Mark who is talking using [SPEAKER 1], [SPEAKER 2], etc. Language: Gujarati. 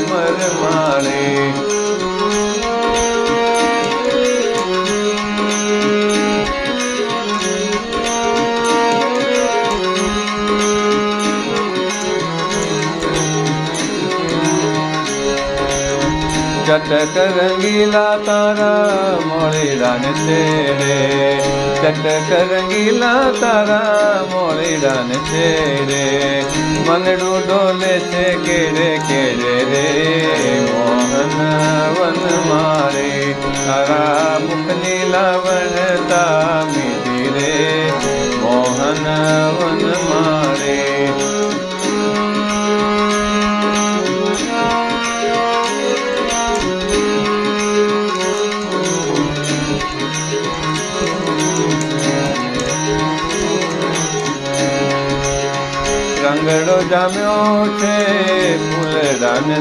[SPEAKER 1] મરમાળે ચટક રંગીલા તારા મોળીડાને છેડે, ચટક રંગીલા તારા મોળીડાને છેડે, મનડું ડોલે છે કેડે કેડે રે મોહન વન મારે, તારા મુખની લાવણતા મીઠી રે મોહન વન મારે. રંગડો જામ્યો છે ફૂલડાને